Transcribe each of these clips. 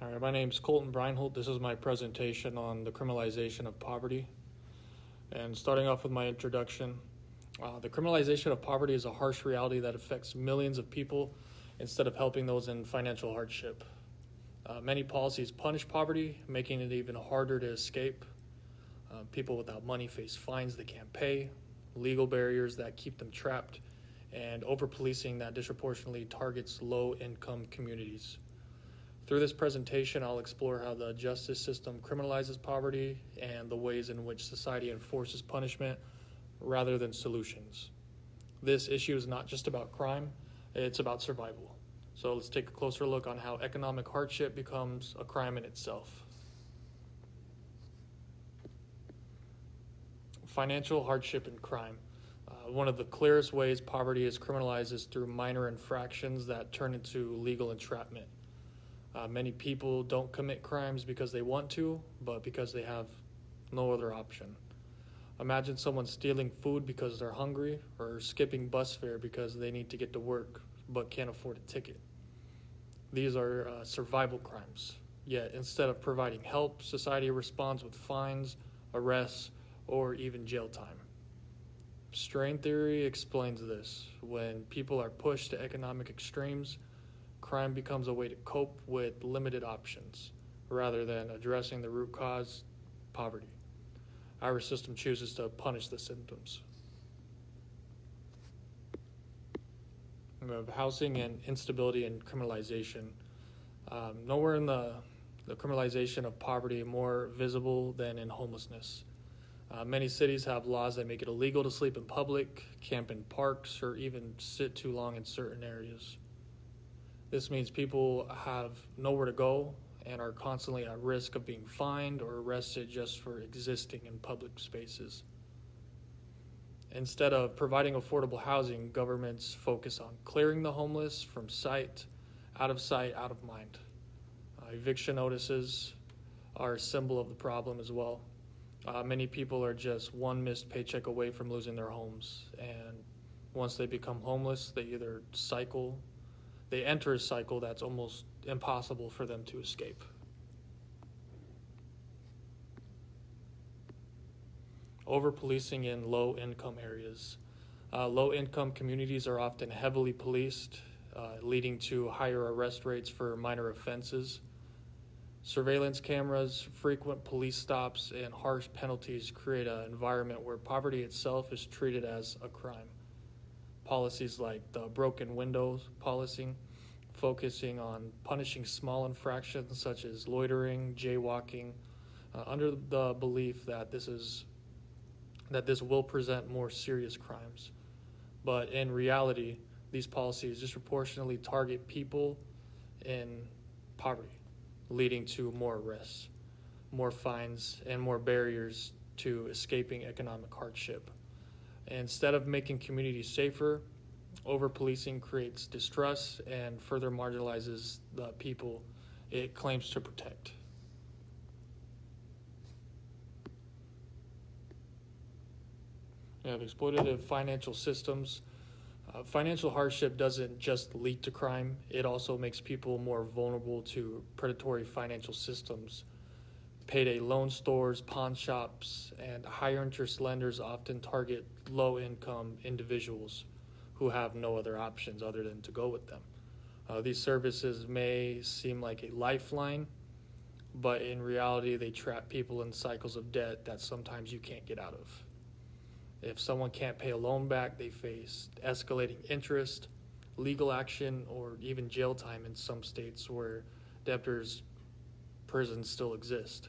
All right, my name's Colton Breinholt. This is my presentation on the criminalization of poverty. And starting off with my introduction, the criminalization of poverty is a harsh reality that affects millions of people instead of helping those in financial hardship. Many policies punish poverty, making it even harder to escape. People without money face fines they can't pay, legal barriers that keep them trapped, and over-policing that disproportionately targets low-income communities. Through this presentation, I'll explore how the justice system criminalizes poverty and the ways in which society enforces punishment rather than solutions. This issue is not just about crime, it's about survival. So let's take a closer look on how economic hardship becomes a crime in itself. Financial hardship and crime. One of the clearest ways poverty is criminalized is through minor infractions that turn into legal entrapment. Many people don't commit crimes because they want to, but because they have no other option. Imagine someone stealing food because they're hungry, or skipping bus fare because they need to get to work but can't afford a ticket. These are survival crimes. Yet instead of providing help, society responds with fines, arrests, or even jail time. Strain theory explains this. When people are pushed to economic extremes, crime becomes a way to cope with limited options rather than addressing the root cause, poverty. Our system chooses to punish the symptoms. We have housing and instability and criminalization. Nowhere in the criminalization of poverty more visible than in homelessness. Many cities have laws that make it illegal to sleep in public, camp in parks, or even sit too long in certain areas. This means people have nowhere to go and are constantly at risk of being fined or arrested just for existing in public spaces. Instead of providing affordable housing, governments focus on clearing the homeless from sight, out of mind. Eviction notices are a symbol of the problem as well. Many people are just one missed paycheck away from losing their homes, and once they become homeless, they enter a cycle that's almost impossible for them to escape. Over-policing in low-income areas. Low-income communities are often heavily policed, leading to higher arrest rates for minor offenses. Surveillance cameras, frequent police stops, and harsh penalties create an environment where poverty itself is treated as a crime. Policies like the broken windows policy, focusing on punishing small infractions such as loitering, jaywalking, under the belief that this will present more serious crimes. But in reality, these policies disproportionately target people in poverty, leading to more arrests, more fines, and more barriers to escaping economic hardship. Instead of making communities safer, over-policing creates distrust and further marginalizes the people it claims to protect. We have exploitative financial systems. Financial hardship doesn't just lead to crime, it also makes people more vulnerable to predatory financial systems. Payday loan stores, pawn shops, and higher interest lenders often target low-income individuals who have no other options other than to go with them. These services may seem like a lifeline, but in reality, they trap people in cycles of debt that sometimes you can't get out of. If someone can't pay a loan back, they face escalating interest, legal action, or even jail time in some states where debtors' prisons still exist.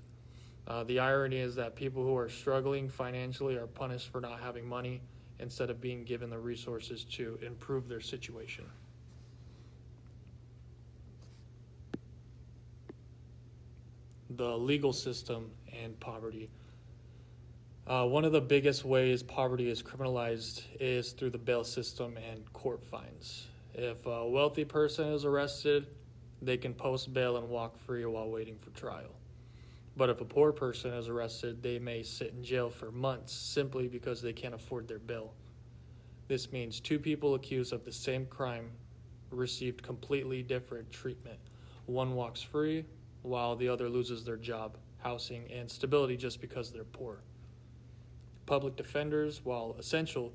The irony is that people who are struggling financially are punished for not having money instead of being given the resources to improve their situation. The legal system and poverty. One of the biggest ways poverty is criminalized is through the bail system and court fines. If a wealthy person is arrested, they can post bail and walk free while waiting for trial. But if a poor person is arrested, they may sit in jail for months simply because they can't afford their bail. This means two people accused of the same crime received completely different treatment. One walks free, while the other loses their job, housing, and stability just because they're poor. Public defenders, while essential,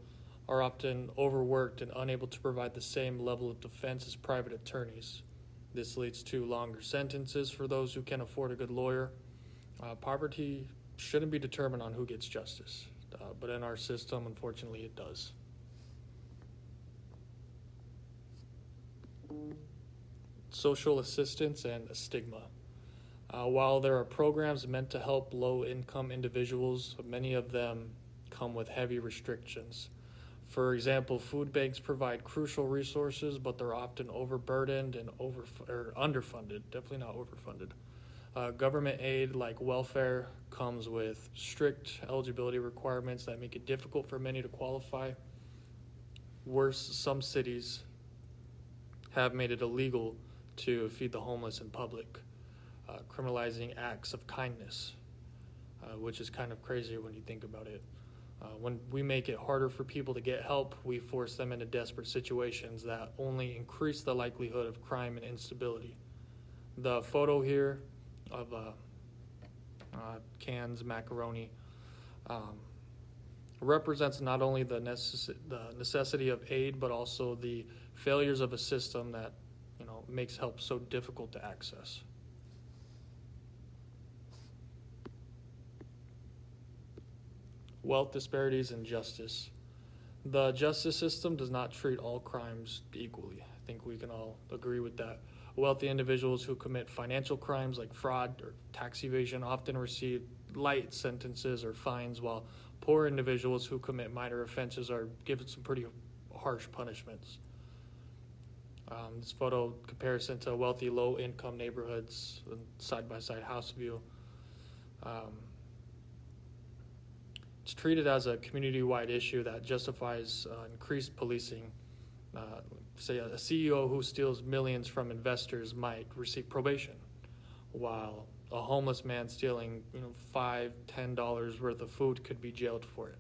are often overworked and unable to provide the same level of defense as private attorneys. This leads to longer sentences for those who can afford a good lawyer. Poverty shouldn't be determined on who gets justice, but in our system, unfortunately, it does. Social assistance and a stigma. While there are programs meant to help low-income individuals, many of them come with heavy restrictions. For example, food banks provide crucial resources, but they're often overburdened and underfunded, definitely not overfunded. Government aid like welfare comes with strict eligibility requirements that make it difficult for many to qualify. Worse, some cities have made it illegal to feed the homeless in public, criminalizing acts of kindness, which is kind of crazy when you think about it. When we make it harder for people to get help, we force them into desperate situations that only increase the likelihood of crime and instability. The photo here of cans macaroni represents not only the necessity of aid, but also the failures of a system that makes help so difficult to access. Wealth disparities and justice. The justice system does not treat all crimes equally. I think we can all agree with that. Wealthy individuals who commit financial crimes like fraud or tax evasion often receive light sentences or fines, while poor individuals who commit minor offenses are given some pretty harsh punishments. This photo comparison to wealthy low-income neighborhoods, side-by-side house view. It's treated as a community-wide issue that justifies increased policing. Say a CEO who steals millions from investors might receive probation, while a homeless man stealing $5, $10 worth of food could be jailed for it.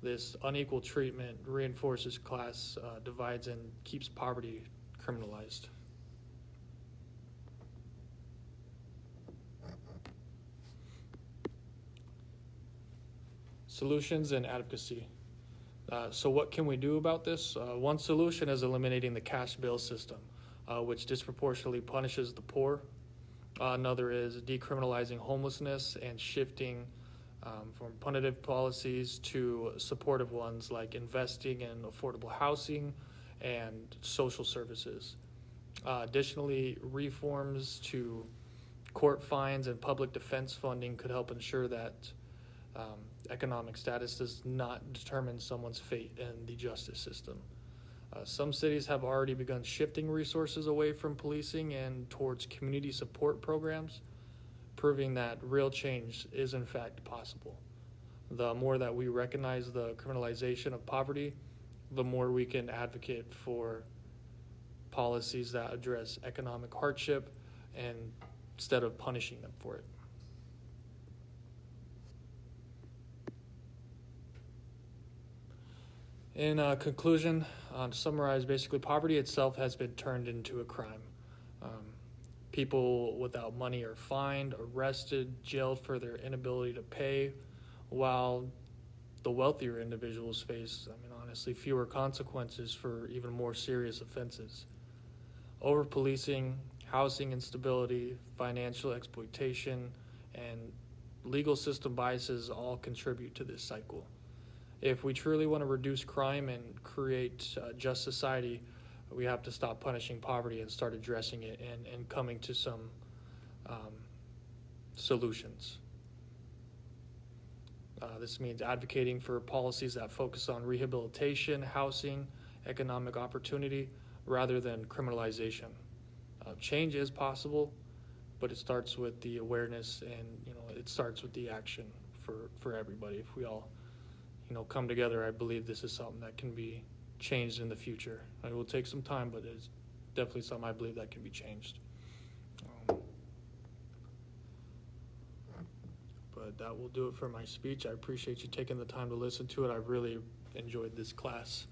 This unequal treatment reinforces class divides and keeps poverty criminalized. Solutions and advocacy. So what can we do about this? One solution is eliminating the cash bail system, which disproportionately punishes the poor. Another is decriminalizing homelessness and shifting from punitive policies to supportive ones like investing in affordable housing and social services. Additionally, reforms to court fines and public defense funding could help ensure that economic status does not determine someone's fate in the justice system. Some cities have already begun shifting resources away from policing and towards community support programs, proving that real change is in fact possible. The more that we recognize the criminalization of poverty, the more we can advocate for policies that address economic hardship and instead of punishing them for it. In conclusion, to summarize, basically poverty itself has been turned into a crime. People without money are fined, arrested, jailed for their inability to pay, while the wealthier individuals face, honestly, fewer consequences for even more serious offenses. Over-policing, housing instability, financial exploitation, and legal system biases all contribute to this cycle. If we truly want to reduce crime and create a just society, we have to stop punishing poverty and start addressing it and coming to some solutions. This means advocating for policies that focus on rehabilitation, housing, economic opportunity, rather than criminalization. Change is possible, but it starts with the awareness and it starts with the action for everybody. If we all come together, I believe this is something that can be changed in the future. It will take some time, but it's definitely something I believe that can be changed. But that will do it for my speech. I appreciate you taking the time to listen to it. I really enjoyed this class.